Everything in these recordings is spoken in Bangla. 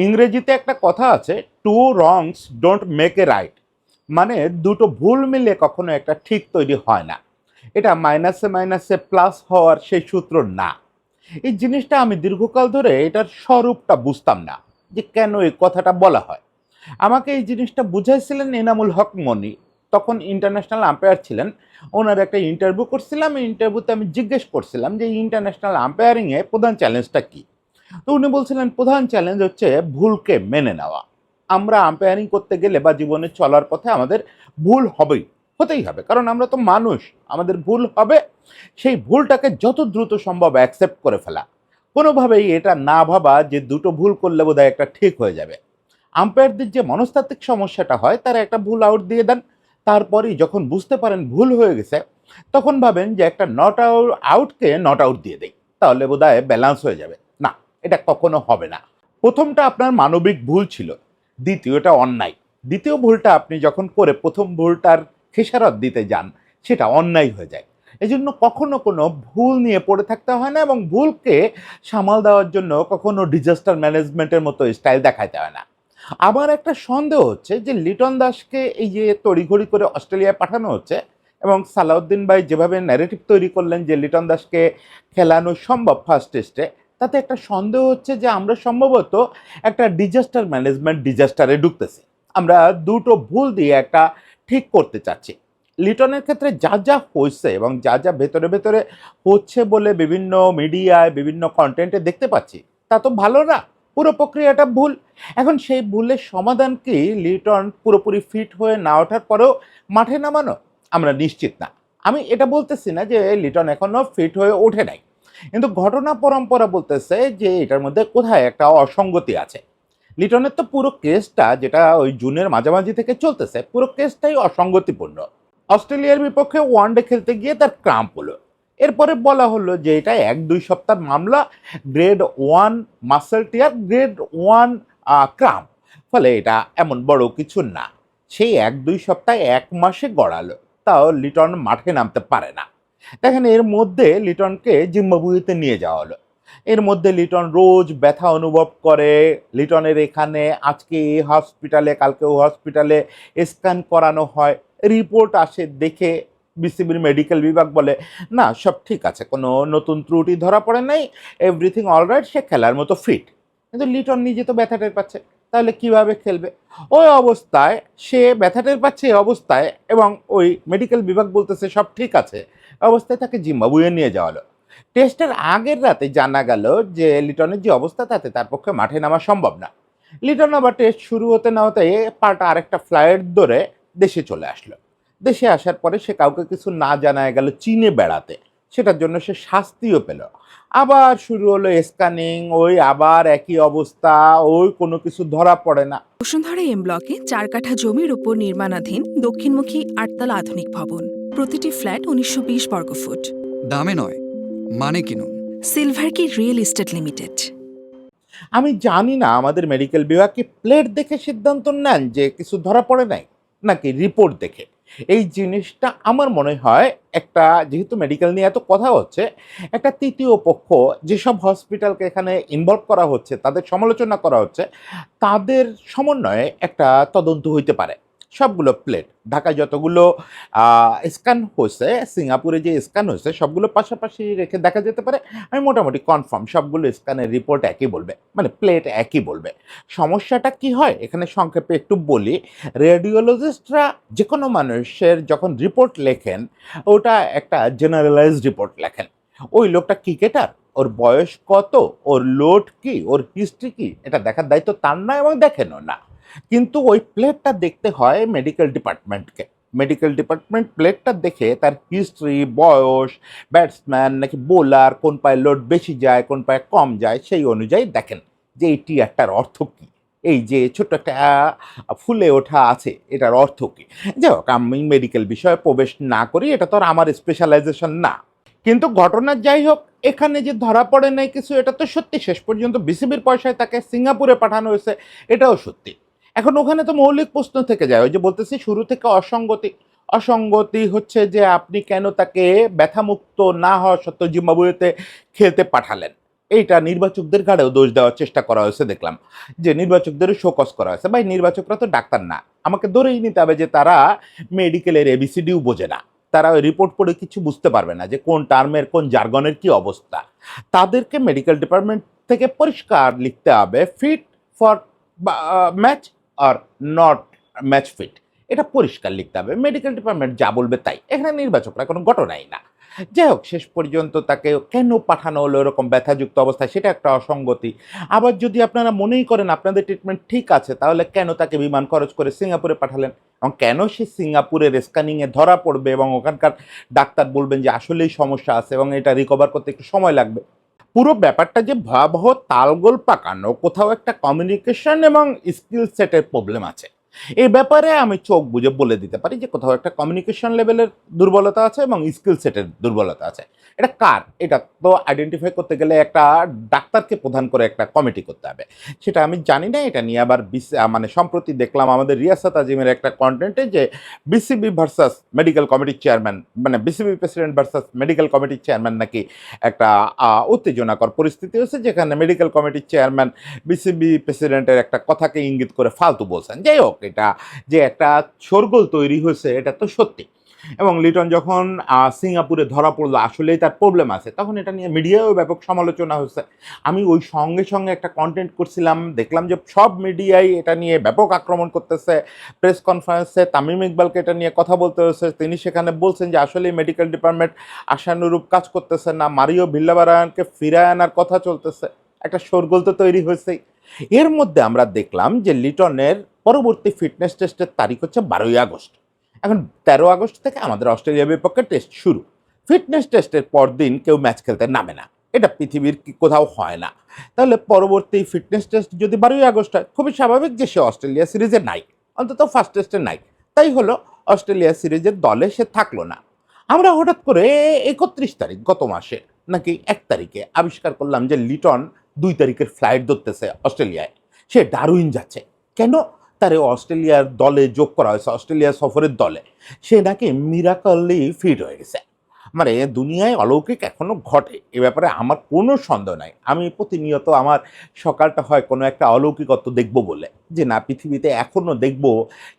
ইংরেজিতে একটা কথা আছে, two wrongs don't make a right. মানে দুটো ভুল মিলে কখনো একটা ঠিক তৈরি হয় না। এটা মাইনাসে মাইনাসে প্লাস হওয়ার সেই সূত্র না। এই জিনিসটা আমি দীর্ঘকাল ধরে এটার স্বরূপটা বুঝতাম না, যে কেন এই কথাটা বলা হয়। আমাকে এই জিনিসটা বুঝাইছিলেন এনামুল হক মনি, তখন ইন্টারন্যাশনাল আম্পায়ার ছিলেন। ওনার একটা ইন্টারভিউ করছিলাম, এই ইন্টারভিউতে আমি জিজ্ঞেস করছিলাম যে ইন্টারন্যাশনাল আম্পায়ারিংয়ে প্রধান চ্যালেঞ্জটা কী। তো উনি বলছিলেন প্রধান চ্যালেঞ্জ হচ্ছে ভুলকে মেনে নেওয়া। আমরা আম্পায়ারিং করতে গেলে বা জীবনে চলার পথে আমাদের ভুল হবেই, হতেই হবে, কারণ আমরা তো মানুষ, আমাদের ভুল হবে। সেই ভুলটাকে যত দ্রুত সম্ভব অ্যাকসেপ্ট করে ফেলা, কোনোভাবেই এটা না ভাবা যে দুটো ভুল করলে বোধহয় একটা ঠিক হয়ে যাবে। আম্পায়ারদের যে মনস্তাত্ত্বিক সমস্যাটা হয়, তারা একটা ভুল আউট দিয়ে দেন, তারপরেই যখন বুঝতে পারেন ভুল হয়ে গেছে, তখন ভাবেন যে একটা নট আউটকে নট আউট দিয়ে দেয়, তাহলে বোধহয় ব্যালেন্স হয়ে যাবে। না, এটা কখনো হবে না। প্রথমটা আপনার মানবিক ভুল ছিল, দ্বিতীয়টা অন্যায়। দ্বিতীয় ভুলটা আপনি যখন করে প্রথম ভুলটার খেসারত দিতে যান, সেটা অন্যায় হয়ে যায়। এই জন্য কখনো কোনো ভুল নিয়ে পড়ে থাকতে হয় না, এবং ভুলকে সামাল দেওয়ার জন্য কখনো ডিজাস্টার ম্যানেজমেন্টের মতো স্টাইল দেখাইতে হয় না। আমার একটা সন্দেহ হচ্ছে যে লিটন দাসকে এই যে তড়িঘড়ি করে অস্ট্রেলিয়ায় পাঠানো হচ্ছে, এবং সালাউদ্দিন ভাই যেভাবে ন্যারেটিভ তৈরি করলেন যে লিটন দাসকে খেলানো সম্ভব ফার্স্ট টেস্টে, তাতে একটা সন্দেহ হচ্ছে যে আমরা সম্ভবত একটা ডিজাস্টার ম্যানেজমেন্ট ডিজাস্টারে ঢুকতেছি। আমরা দুটো ভুল দিয়ে একটা ঠিক করতে চাচ্ছি। লিটনের ক্ষেত্রে যা যা হয়েছে এবং যা যা ভেতরে ভেতরে হচ্ছে বলে বিভিন্ন মিডিয়ায় বিভিন্ন কন্টেন্টে দেখতে পাচ্ছি, তা তো ভালো না। পুরো প্রক্রিয়াটা ভুল। এখন সেই ভুলের সমাধান কি লিটন পুরোপুরি ফিট হয়ে না ওঠার পরেও মাঠে নামানো? আমরা নিশ্চিত না। আমি এটা বলতেছি না যে লিটন এখনো ফিট হয়ে ওঠে নাই, কিন্তু ঘটনা পরম্পরা বলতেছে যে এটার মধ্যে কোথায় একটা অসঙ্গতি আছে। লিটনের তো পুরো কেসটা, যেটা ওই জুনের মাঝামাঝি থেকে চলতেছে, পুরো কেসটাই অসঙ্গতিপূর্ণ। অস্ট্রেলিয়ার বিপক্ষে ওয়ানডে খেলতে গিয়ে তার ক্রাম্প হলো, এরপরে বলা হলো যে এটা 1-2 সপ্তাহ মামলা, গ্রেড 1 মাসেল টিয়ার, গ্রেড 1 ক্রাম্প, ফলে এটা এমন বড় কিছু না। সেই 1-2 সপ্তাহ 1 মাসে গড়ালো, তাও লিটন মাঠে নামতে পারে না। দেখেন, এর মধ্যে লিটনকে জিম্বাবুয়েতে নিয়ে যাওয়া হলো। এর মধ্যে লিটন রোজ ব্যথা অনুভব করে। লিটনের এখানে আজকে এই হসপিটালে, কালকে ও হসপিটালে স্ক্যান করানো হয়, রিপোর্ট আসে, দেখে বিসিবির মেডিকেল বিভাগ বলে না, সব ঠিক আছে, কোনো নতুন ত্রুটি ধরা পড়ে নাই, এভরিথিং অলরাইট, সে খেলার মতো ফিট। কিন্তু লিটন নিজে তো ব্যথা টের পাচ্ছে, তাহলে কিভাবে খেলবে? ওই অবস্থায়, সে ব্যথা টের পাচ্ছে এই অবস্থায়, এবং ওই মেডিকেল বিভাগ বলতেছে সব ঠিক আছে, অবস্থায় তাকে জিম্বাবুয়ে নিয়ে যাওয়া হলো। টেস্টের আগের রাতে জানা গেল যে লিটনের যে অবস্থা, তাতে তার পক্ষে মাঠে নামা সম্ভব না। লিটন আবার টেস্ট শুরু হতে না হতে পাল্টা আরেকটা ফ্লাইট ধরে দেশে চলে আসলো। দেশে আসার পরে সে কাউকে কিছু না জানায় গেল চীনে বেড়াতে, সেটার জন্য সে শাস্তিও পেল। আবার শুরু হলো স্ক্যানিং, ওই আবার একই অবস্থা, ওই কোনো কিছু ধরা পড়ে না। বসুন্ধরা এম ব্লকে 4 কাঠা জমির উপর নির্মাণাধীন দক্ষিণমুখী 8তলা আধুনিক ভবন। প্রতিটি ফ্ল্যাট 1920 বর্গফুট। দামে নয়, মানে কিনুন। সিলভার কি রিয়েল এস্টেট লিমিটেড। আমি জানি না আমাদের মেডিকেল বিভাগ কি প্লেট দেখে সিদ্ধান্ত নেন যে কিছু ধরা পড়ে নাই, নাকি রিপোর্ট দেখে। এই জিনিসটা আমার মনে হয় একটা, যেহেতু মেডিকেল নিয়ে এত কথা হচ্ছে, একটা তৃতীয় পক্ষ যেসব হসপিটালকে এখানে ইনভলভ করা হচ্ছে, তাদের সমালোচনা করা হচ্ছে, তাদের সমন্বয়ে একটা তদন্ত হইতে পারে। সবগুলো প্লেট, ঢাকায় যতগুলো স্ক্যান হয়েছে, সিঙ্গাপুরে যে স্ক্যান হয়েছে, সবগুলো পাশাপাশি রেখে দেখা যেতে পারে। আমি মোটামুটি কনফার্ম সবগুলো স্ক্যানের রিপোর্ট একই বলবে, মানে প্লেট একই বলবে। সমস্যাটা কি হয় এখানে সংক্ষেপে একটু বলি। রেডিওলজিস্টরা যে কোনো মানুষের যখন রিপোর্ট লেখেন, ওটা একটা জেনারেলাইজড রিপোর্ট লেখেন। ওই লোকটা ক্রিকেটার, ওর বয়স কত, ওর লোড কি, ওর হিস্ট্রি কি, এটা দেখার দায়িত্ব তার না, এবং দেখেনও না। কিন্তু ওই প্লেটটা দেখতে হয় মেডিকেল ডিপার্টমেন্টকে। মেডিকেল ডিপার্টমেন্ট প্লেটটা দেখে তার হিস্ট্রি, বয়স, ব্যাটসম্যান নাকি বোলার, কোন পায়ে লোড বেশি যায়, কোন পায়ে কম যায়, সেই অনুযায়ী দেখেন যে এই টিয়ারটার অর্থ কী, এই যে ছোট্ট একটা ফুলে ওঠা আছে, এটার অর্থ কী। যাই হোক, আমি মেডিকেল বিষয়ে প্রবেশ না করি, এটা তো আর আমার স্পেশালাইজেশন না। কিন্তু ঘটনা যাই হোক, এখানে যে ধরা পড়ে নাই কিছু, এটা তো সত্যি। শেষ পর্যন্ত বিসিবির পয়সায় তাকে সিঙ্গাপুরে পাঠানো হয়েছে, এটাও সত্যি। এখন ওখানে তো মৌলিক প্রশ্ন থেকে যায়, ওই যে বলতেছি শুরু থেকে অসঙ্গতি। অসঙ্গতি হচ্ছে যে আপনি কেন তাকে ব্যথামুক্ত না হওয়া সত্ত্বেও জিম্বাবুয়েতে খেলতে পাঠালেন? এইটা নির্বাচকদের ঘাড়েও দোষ দেওয়ার চেষ্টা করা হয়েছে দেখলাম, যে নির্বাচকদেরও শোকজ করা হয়েছে। ভাই, নির্বাচকরা তো ডাক্তার না, আমাকে ধরেই নিতে হবে যে তারা মেডিকেলের এবিসিডিও বোঝে না, তারা ওই রিপোর্ট পড়ে কিছু বুঝতে পারবে না যে কোন টার্মের কোন জার্গনের কি অবস্থা। তাদেরকে মেডিকেল ডিপার্টমেন্ট থেকে পরিষ্কার লিখতে হবে ফিট ফর ম্যাচ আর নট ম্যাচ ফিট, এটা পরিষ্কার লিখতে হবে। মেডিকেল ডিপার্টমেন্ট যা বলবে তাই, এখানে নির্বাচকরা কোনো ঘটনাই না। যাই হোক, শেষ পর্যন্ত তাকে কেন পাঠানো হলো এরকম ব্যথাযুক্ত অবস্থায়, সেটা একটা অসঙ্গতি। আবার যদি আপনারা মনেই করেন আপনাদের ট্রিটমেন্ট ঠিক আছে, তাহলে কেন তাকে বিমান খরচ করে সিঙ্গাপুরে পাঠালেন, এবং কেন সে সিঙ্গাপুরের স্ক্যানিংয়ে ধরা পড়বে এবং ওখানকার ডাক্তার বলবেন যে আসলেই সমস্যা আছে এবং এটা রিকভার করতে একটু সময় লাগবে। পুরো ব্যাপারটা যে ভয়াবহ তালগোল পাকানো, কোথাও একটা কমিউনিকেশন এবং স্কিল সেটের প্রবলেম আছে। এই ব্যাপারে আমি চোখ বুজে বলে দিতে পারি যে কোথাও একটা কমিউনিকেশন লেভেলের দুর্বলতা আছে এবং স্কিল সেটের দুর্বলতা আছে। এটা কার, এটা তো আইডেন্টিফাই করতে গেলে একটা ডাক্তারকে প্রধান করে একটা কমিটি করতে হবে। সেটা আমি জানি না। এটা নিয়ে আবার মানে সম্প্রতি দেখলাম আমাদের রিয়াসাত আজিমের একটা কন্টেন্টে যে বিসিবি ভার্সাস মেডিকেল কমিটির চেয়ারম্যান, মানে বিসিবি প্রেসিডেন্ট ভার্সাস মেডিকেল কমিটির চেয়ারম্যান নাকি একটা উত্তেজনাকর পরিস্থিতি হয়েছে, যেখানে মেডিকেল কমিটির চেয়ারম্যান বিসিবি প্রেসিডেন্টের একটা কথাকে ইঙ্গিত করে ফালতু বলছেন। যাই হোক, এটা যে একটা শোরগোল তৈরি হয়েছে এটা তো সত্যি। এবং লিটন যখন সিঙ্গাপুরে ধরা পড়লো আসলেই তার প্রবলেম আছে, তখন এটা নিয়ে মিডিয়ায়ও ব্যাপক সমালোচনা হয়েছে। আমি ওই সঙ্গে সঙ্গে একটা কন্টেন্ট করছিলাম, দেখলাম যে সব মিডিয়াই এটা নিয়ে ব্যাপক আক্রমণ করতেছে। প্রেস কনফারেন্সে তামিম ইকবালকে এটা নিয়ে কথা বলতে হয়েছে, তিনি সেখানে বলছেন যে আসলেই মেডিকেল ডিপার্টমেন্ট আশানুরূপ কাজ করতেছে না, মারিও ভিল্লাবারায়নকে ফিরায় আনার কথা চলতেছে। একটা শোরগোল তো তৈরি হয়েছেই। এর মধ্যে আমরা দেখলাম যে লিটনের পরবর্তী ফিটনেস টেস্টের তারিখ হচ্ছে 12ই আগস্ট। এখন 13 আগস্ট থেকে আমাদের অস্ট্রেলিয়ার বিপক্ষে টেস্ট শুরু। ফিটনেস টেস্টের পরদিন কেউ ম্যাচ খেলতে নামে না, এটা পৃথিবীর কোথাও হয় না। তাহলে পরবর্তী ফিটনেস টেস্ট যদি 12ই আগস্ট হয়, খুবই স্বাভাবিক যে সে অস্ট্রেলিয়া সিরিজে নাই, অন্তত ফার্স্ট টেস্টে নাই। তাই হলো অস্ট্রেলিয়া সিরিজের দলে সে থাকলো না। আমরা হঠাৎ করে 31 তারিখ গত মাসে নাকি 1 তারিখে আবিষ্কার করলাম যে লিটন 2 তারিখের ফ্লাইট ধরতেছে অস্ট্রেলিয়ায়, সে ডারউইন যাচ্ছে। কেন তারে অস্ট্রেলিয়ার দলে যোগ করা হয়েছে, অস্ট্রেলিয়া সফরের দলে? সে নাকি মিরাকলি ফিট হয়ে গেছে। মানে দুনিয়ায় অলৌকিক এখনো ঘটে, এ ব্যাপারে আমার কোনো সন্দেহ নাই। আমি প্রতিনিয়ত আমার সকালটা হয় কোনো একটা অলৌকিকত্ব দেখব বলে, যে না পৃথিবীতে এখনো দেখব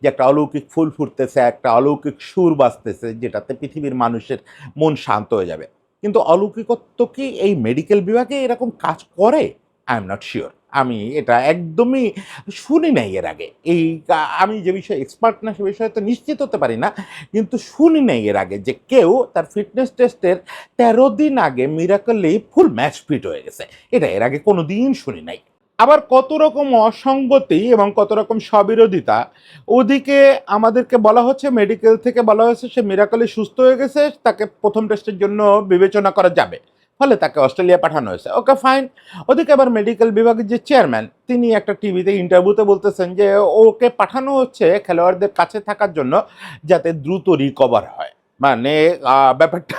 যে একটা অলৌকিক ফুল ফুটতেছে, একটা অলৌকিক সুর বাজতেছে, যেটাতে পৃথিবীর মানুষের মন শান্ত হয়ে যাবে। কিন্তু অলৌকিকত্ব কি এই মেডিকেল বিভাগে এরকম কাজ করে? I am not sure. আমি এটা একদমই শুনি নাই এর আগে। আমি যে বিষয়ে এক্সপার্ট না সে বিষয়ে তো নিশ্চিত হতে পারি না, কিন্তু শুনি নাই এর আগে যে কেউ তার ফিটনেস টেস্টের 13 দিন আগে মিরাকলি ফুল ম্যাচ ফিট হয়ে গেছে। এটা এর আগে কোনো দিন শুনি নাই। আবার কত রকম অসঙ্গতি এবং কত রকম স্ববিরোধিতা। ওদিকে আমাদেরকে বলা হচ্ছে, মেডিকেল থেকে বলা হয়েছে সে মিরাকলি সুস্থ হয়ে গেছে, তাকে প্রথম টেস্টের জন্য বিবেচনা করা যাবে, ফলে তাকে অস্ট্রেলিয়া পাঠানো হয়েছে। Okay fine. ওদিকে আবার মেডিকেল বিভাগের যে চেয়ারম্যান, তিনি একটা টিভিতে ইন্টারভিউতে বলতেছেন যে ওকে পাঠানো হচ্ছে খেলোয়াড়দের কাছে থাকার জন্য, যাতে দ্রুত রিকভার হয়। মানে ব্যাপারটা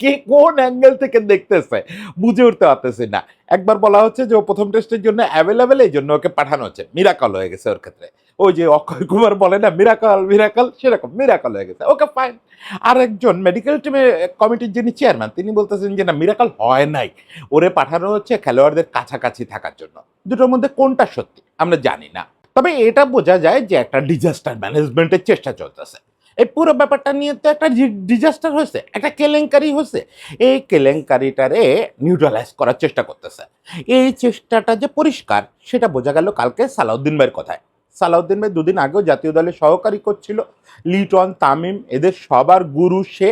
কে কোন অ্যাঙ্গেল থেকে দেখতেছে বুঝে উঠতে পারতেছি না। একবার বলা হচ্ছে যে ও প্রথম টেস্টের জন্য অ্যাভেলেবেল, এই জন্য ওকে পাঠানো হচ্ছে। মিরাকল হয়ে গেছে ওর ক্ষেত্রে, ওই যে অক্ষয় কুমার বলে না মিরাকল মিরাকল, সেরকম মিরাকল হয়ে গেছে। Okay fine. আর একজন মেডিকেল টিমে কমিটির যিনি চেয়ারম্যান, তিনি বলতেছেন যে না মিরাকল হয় নাই, ওরে পাঠানো হচ্ছে খেলোয়াড়দের কাছাকাছি থাকার জন্য। দুটোর মধ্যে কোনটা সত্যি আমরা জানি না, তবে এটা বোঝা যায় যে একটা ডিজাস্টার ম্যানেজমেন্টের চেষ্টা চলতেছে। এই পুরো ব্যাপারটা নিয়ে তো একটা ডিজাস্টার হয়েছে, একটা কেলেঙ্কারি হয়েছে। এই কেলেঙ্কারিটারে নিউট্রালাইজ করার চেষ্টা করতেছে। এই চেষ্টাটা যে পরিষ্কার সেটা বোঝা গেল কালকে সালাউদ্দিন ভাইয়ের কথায়। সালাউদ্দিন ভাই দুদিন আগেও জাতীয় দলে সহকারী করছিল। লিটন, তামিম এদের সবার গুরু সে।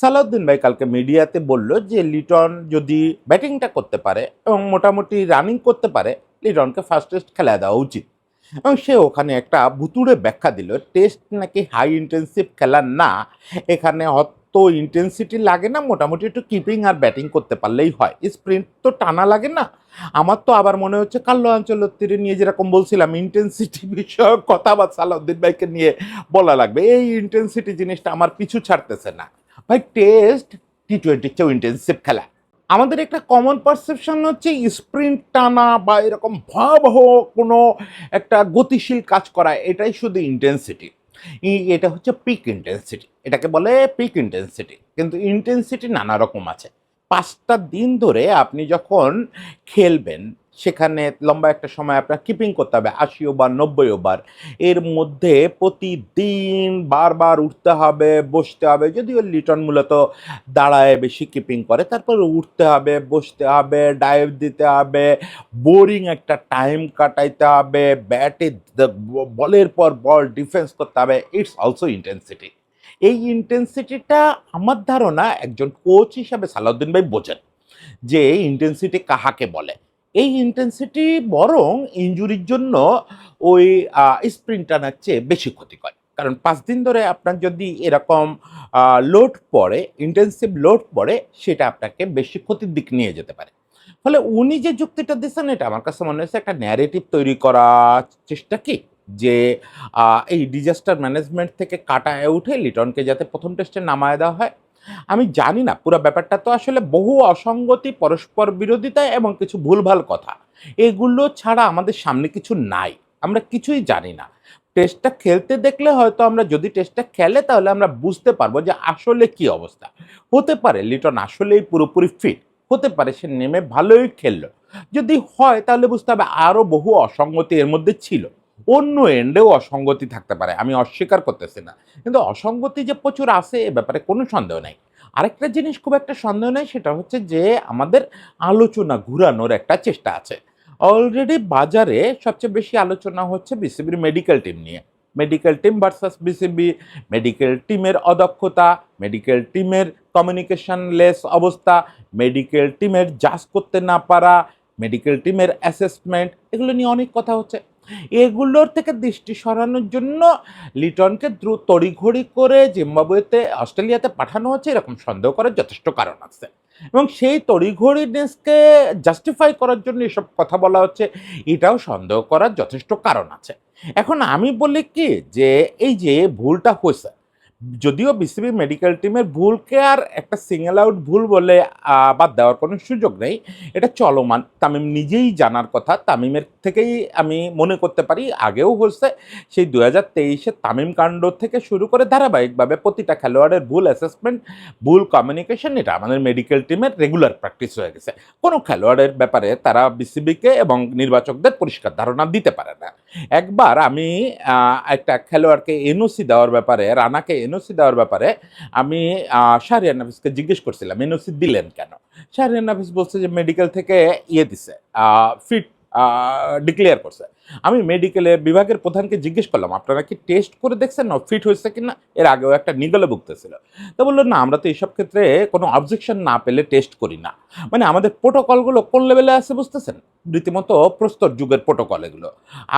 সালাউদ্দিন ভাই কালকে মিডিয়াতে বলল যে লিটন যদি ব্যাটিংটা করতে পারে এবং মোটামুটি রানিং করতে পারে, লিটনকে ফার্স্ট টেস্ট খেলা দেওয়া উচিত। এবং সে ওখানে একটা ভুতুড়ে ব্যাখ্যা দিল, টেস্ট নাকি হাই ইন্টেন্সিভ খেলা না, এখানে অত ইন্টেন্সিটি লাগে না, মোটামুটি একটু কিপিং আর ব্যাটিং করতে পারলেই হয়, স্প্রিন্ট তো টানা লাগে না। আমার তো আবার মনে হচ্ছে কাল্লো আঞ্চলত্তিরে নিয়ে যেরকম বলছিলাম ইন্টেন্সিটি বিষয়ক কথা বা সালাউদ্দিন ভাইকে নিয়ে বলা লাগবে, এই ইন্টেন্সিটি জিনিসটা আমার পিছু ছাড়তেছে না। ভাই টেস্ট টি-20 চেয়েও ইন্টেন্সিভ খেলা। আমাদের একটা কমন পারসেপশন হচ্ছে স্প্রিন্ট টানা বা এরকম ভয়াবহ কোনো একটা গতিশীল কাজ করা, এটাই শুধু ইন্টেন্সিটি। এটা হচ্ছে পিক ইন্টেন্সিটি, এটাকে বলে পিক ইন্টেন্সিটি। কিন্তু ইন্টেন্সিটি নানা রকম আছে। 5টা দিন ধরে আপনি যখন খেলবেন, সেখানে লম্বা একটা সময় আপনার কিপিং করতে হবে ৮০ ওভার ৯০ ওভার। এর মধ্যে প্রতিদিন বারবার উঠতে হবে, বসতে হবে। যদিও লিটন মূলত দাঁড়ায় বেশি কিপিং করে। তারপরে উঠতে হবে, বসতে হবে, ডাইভ দিতে হবে, বোরিং একটা টাইম কাটাইতে হবে, ব্যাটে বলের পর বল ডিফেন্স করতে হবে। It's also intensity. এই ইন্টেন্সিটিটা আমার ধারণা একজন কোচ হিসাবে সালাউদ্দিন ভাই বোঝেন যে এই ইন্টেন্সিটি কাহাকে বলে। এই ইন্টেন্সিটি বরং ইনজুরির জন্য ওই স্প্রিন্ট টানার চেয়ে বেশি ক্ষতিকর। কারণ 5 দিন ধরে আপনার যদি এরকম লোড পড়ে, ইন্টেন্সিভ লোড পড়ে, সেটা আপনাকে বেশি ক্ষতির দিক নিয়ে যেতে পারে। ফলে উনি যে যুক্তিটা দিচ্ছেন, এটা আমার কাছে মনে হয়েছে একটা ন্যারেটিভ তৈরি করার চেষ্টা কি, যে এই ডিজাস্টার ম্যানেজমেন্ট থেকে কাটায় উঠে লিটনকে যাতে প্রথম টেস্টে নামায় দেওয়া হয়। আমি জানি না, পুরো ব্যাপারটা তো আসলে বহু অসঙ্গতি, পরস্পর বিরোধিতা এবং কিছু ভুলভাল কথা। এগুলো ছাড়া আমাদের সামনে কিছু নাই। আমরা কিছুই জানি না। টেস্টটা খেলতে দেখলে হয়তো আমরা, যদি টেস্টটা খেলে তাহলে আমরা বুঝতে পারবো যে আসলে কি অবস্থা। হতে পারে লিটন আসলেই পুরোপুরি ফিট, হতে পারে সে নেমে ভালোই খেললো। যদি হয় তাহলে বুঝতে হবে আরও বহু অসঙ্গতি এর মধ্যে ছিল। অন্য এন্ডেও অসঙ্গতি থাকতে পারে, আমি অস্বীকার করতেছি না। কিন্তু অসঙ্গতি যে প্রচুর আছে এ ব্যাপারে কোনো সন্দেহ নাই। আরেকটা জিনিস খুব একটা সন্দেহ নেই, সেটা হচ্ছে যে আমাদের আলোচনা ঘুরানোর একটা চেষ্টা আছে। অলরেডি বাজারে সবচেয়ে বেশি আলোচনা হচ্ছে বিসিবির মেডিকেল টিম নিয়ে। Medical team versus BCB, medical টিমের অদক্ষতা, মেডিকেল টিমের কমিউনিকেশন লেস অবস্থা, মেডিকেল টিমের জাজ করতে না পারা, মেডিকেল টিমের অ্যাসেসমেন্ট, এগুলো নিয়ে অনেক কথা হচ্ছে। এগুলোর থেকে দৃষ্টি সরানোর জন্য লিটনকে দ্রুত তড়িঘড়ি করে জিম্বাবুয়েতে, অস্ট্রেলিয়াতে পাঠানো হচ্ছে, এরকম সন্দেহ করার যথেষ্ট কারণ আছে। এবং সেই তড়িঘড়িনেসকে জাস্টিফাই করার জন্য এসব কথা বলা হচ্ছে, এটাও সন্দেহ করার যথেষ্ট কারণ আছে। এখন আমি বলি কি, যে এই যে ভুলটা হয়েছে, যদিও বিসিবি মেডিকেল টিমের ভুলকে আর একটা সিঙ্গেল আউট ভুল বলে বাদ দেওয়ার কোনো সুযোগ নেই। এটা চলমান, তামিম নিজেই জানার কথা। তামিমের থেকেই আমি মনে করতে পারি আগেও হয়েছে। সেই 2023-এ তামিম কাণ্ড থেকে শুরু করে ধারাবাহিকভাবে প্রতিটা খেলোয়াড়ের ভুল অ্যাসেসমেন্ট, ভুল কমিউনিকেশন, এটা আমাদের মেডিকেল টিমের রেগুলার প্র্যাকটিস হয়ে গেছে। কোনো খেলোয়াড়ের ব্যাপারে তারা বিসিবিকে এবং নির্বাচকদের পরিষ্কার ধারণা দিতে পারে না। একবার আমি একটা খেলোয়াড়কে এনওসি দেওয়ার ব্যাপারে, রানাকে এনওসি দেওয়ার ব্যাপারে আমি শাহরিয়ার নাফিসকে জিজ্ঞেস করছিলাম, এনওসি দিলেন কেন? শাহরিয়ার নাফিস বলছে যে মেডিকেল থেকে দিছে, ফিট ডিক্লেয়ার করছে। আমি মেডিকেলের বিভাগের প্রধানকে জিজ্ঞেস করলাম, আপনারা কি টেস্ট করে দেখছেন না ফিট হয়েছে কিনা? এর আগেও একটা নিগলে ভুগতেছিল। তো বললো, না, আমরা তো এইসব ক্ষেত্রে কোনো অবজেকশন না পেলে টেস্ট করি না। মানে আমাদের প্রোটোকলগুলো কোন লেভেলে আছে বুঝতেছেন? রীতিমতো প্রস্তর যুগের প্রোটোকল এগুলো।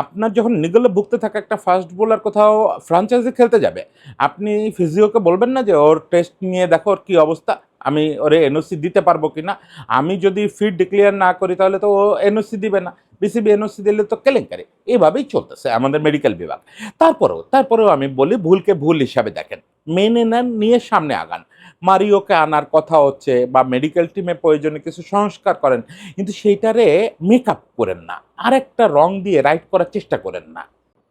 আপনার যখন নিগলে ভুগতে থাকা একটা ফাস্ট বোলার কোথাও ফ্রাঞ্চাইজি খেলতে যাবে, আপনি ফিজিওকে বলবেন না যে ওর টেস্ট নিয়ে দেখো ওর কী অবস্থা, আমি ওরে এনওসি দিতে পারবো কি না। আমি যদি ফিট ডিক্লেয়ার না করি তাহলে তো ও এনওসি দিবে না। বিসিবি এনওসি দিলে তো কেলেঙ্কারি। এভাবেই চলতেছে আমাদের মেডিকেল বিভাগ। তারপরেও আমি বলি, ভুলকে ভুল হিসাবে দেখেন, মেনে নেন, নিয়ে সামনে আগান। মারিওকে আনার কথা হচ্ছে, বা মেডিকেল টিমে প্রয়োজনে কিছু সংস্কার করেন, কিন্তু সেইটারে মেকআপ করেন না, আরেকটা রং দিয়ে রাইট করার চেষ্টা করেন না।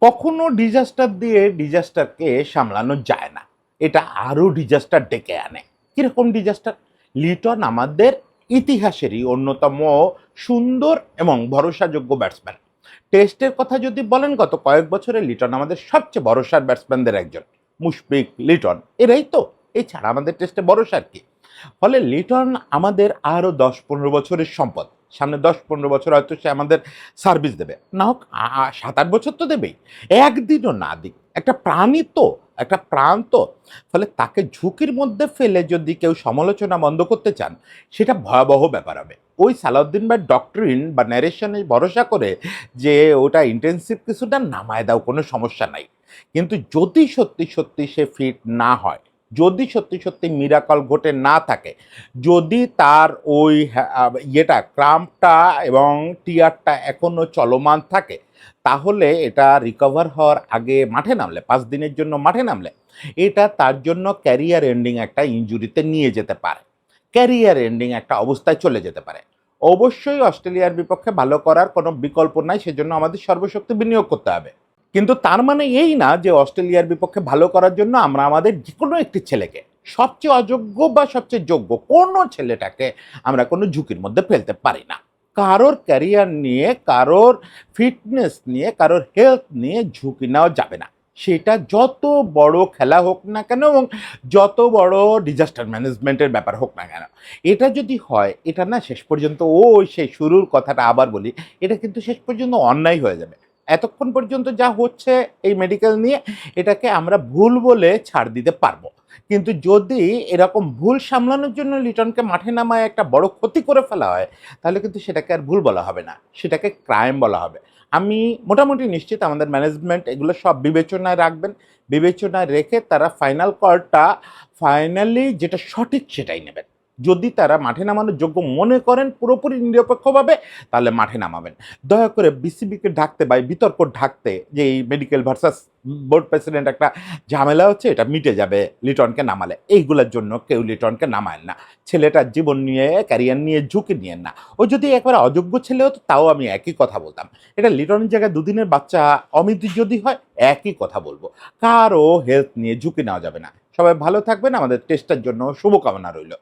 কখনো ডিজাস্টার দিয়ে ডিজাস্টারকে সামলানো যায় না, এটা আরও ডিজাস্টার ডেকে আনে। কীরকম ডিজাস্টার? লিটন আমাদের ইতিহাসেরই অন্যতম সুন্দর এবং ভরসাযোগ্য ব্যাটসম্যান। টেস্টের কথা যদি বলেন, গত কয়েক বছরে লিটন আমাদের সবচেয়ে ভরসার ব্যাটসম্যানদের একজন। মুশফিক, লিটন, এরাই তো। এছাড়া আমাদের টেস্টে ভরসার কি? ফলে লিটন আমাদের আরও 10-15 বছরের সম্পদ। সামনে 10-15 বছর হয়তো সে আমাদের সার্ভিস দেবে, না হোক 7-8 বছর তো দেবেই, একদিনও না দিক। একটা প্রাণী তো, একটা প্রাণ তো। ফলে তাকে ঝুঁকির মধ্যে ফেলে যদি কেউ সমালোচনা বন্ধ করতে চান, সেটা ভয়াবহ ব্যাপার হবে। ওই সালাউদ্দিন ভাই ডক্টরিন বা ন্যারেশনে ভরসা করে যে ওটা ইন্টেন্সিভ কিছুটা নামায় দাও, কোনো সমস্যা নাই। কিন্তু যদি সত্যি সত্যি সে ফিট না হয়, যদি সত্যি সত্যি মিরাকল ঘটে না থাকে, যদি তার ওই ক্রাম্পটা এবং টিয়ারটা এখনও চলমান থাকে, তাহলে এটা রিকভার হওয়ার আগে মাঠে নামলে, 5 দিনের জন্য মাঠে নামলে, এটা তার জন্য ক্যারিয়ার এন্ডিং একটা ইনজুরিতে নিয়ে যেতে পারে, ক্যারিয়ার এন্ডিং একটা অবস্থায় চলে যেতে পারে। অবশ্যই অস্ট্রেলিয়ার বিপক্ষে ভালো করার কোনো বিকল্প নাই, সেজন্য আমাদের সর্বশক্তি বিনিয়োগ করতে হবে। কিন্তু তার মানে এই না যে অস্ট্রেলিয়ার বিপক্ষে ভালো করার জন্য আমরা আমাদের যে কোনো একটি ছেলেকে, সবচেয়ে অযোগ্য বা সবচেয়ে যোগ্য কোনো ছেলেটাকে আমরা কোনো ঝুঁকির মধ্যে ফেলতে পারি না। কারোর ক্যারিয়ার নিয়ে, কারোর ফিটনেস নিয়ে, কারোর হেলথ নিয়ে ঝুঁকি নেওয়া যাবে না। সেটা যত বড় খেলা হোক না কেন এবং যত বড় ডিজাস্টার ম্যানেজমেন্টের ব্যাপার হোক না কেন। এটা যদি হয়, এটা না শেষ পর্যন্ত ওই সেই শুরুর কথাটা আবার বলি, এটা কিন্তু শেষ পর্যন্ত অন্যায় হয়ে যাবে। এতক্ষণ পর্যন্ত যা হচ্ছে এই মেডিকেল নিয়ে, এটাকে আমরা ভুল বলে ছাড় দিতে পারবো। কিন্তু যদি এরকম ভুল সামলানোর জন্য লিটনকে মাঠে নামায় একটা বড় ক্ষতি করে ফেলা হয়, তাহলে কিন্তু সেটাকে আর ভুল বলা হবে না, সেটাকে ক্রাইম বলা হবে। আমি মোটামুটি নিশ্চিত আমাদের ম্যানেজমেন্ট এগুলো সব বিবেচনায় রাখবেন। বিবেচনায় রেখে তারা ফাইনাল কলটা ফাইনালি যেটা সঠিক সেটাই নেবেন। যদি তারা মাঠে নামানোর যোগ্য মনে করেন পুরোপুরি নিরপেক্ষভাবে, তাহলে মাঠে নামাবেন। দয়া করে বিসিবিকে ঢাকতে বা এই বিতর্ক ঢাকতে যে এই মেডিকেল ভার্সাস বোর্ড প্রেসিডেন্ট একটা ঝামেলা হচ্ছে, এটা মিটে যাবে লিটনকে নামালে। এইগুলোর জন্য কেউ লিটনকে নামায় না। ছেলেটার জীবন নিয়ে, ক্যারিয়ার নিয়ে ঝুঁকি নিয়েন না। ও যদি একবার অযোগ্য ছেলে হতো, তাও আমি একই কথা বলতাম। এটা লিটনের জায়গায় দুদিনের বাচ্চা অমিত যদি হয়, একই কথা বলবো। কারও হেলথ নিয়ে ঝুঁকি নেওয়া যাবে না। সবাই ভালো থাকবেন। আমাদের টেস্টের জন্য শুভকামনা রইল।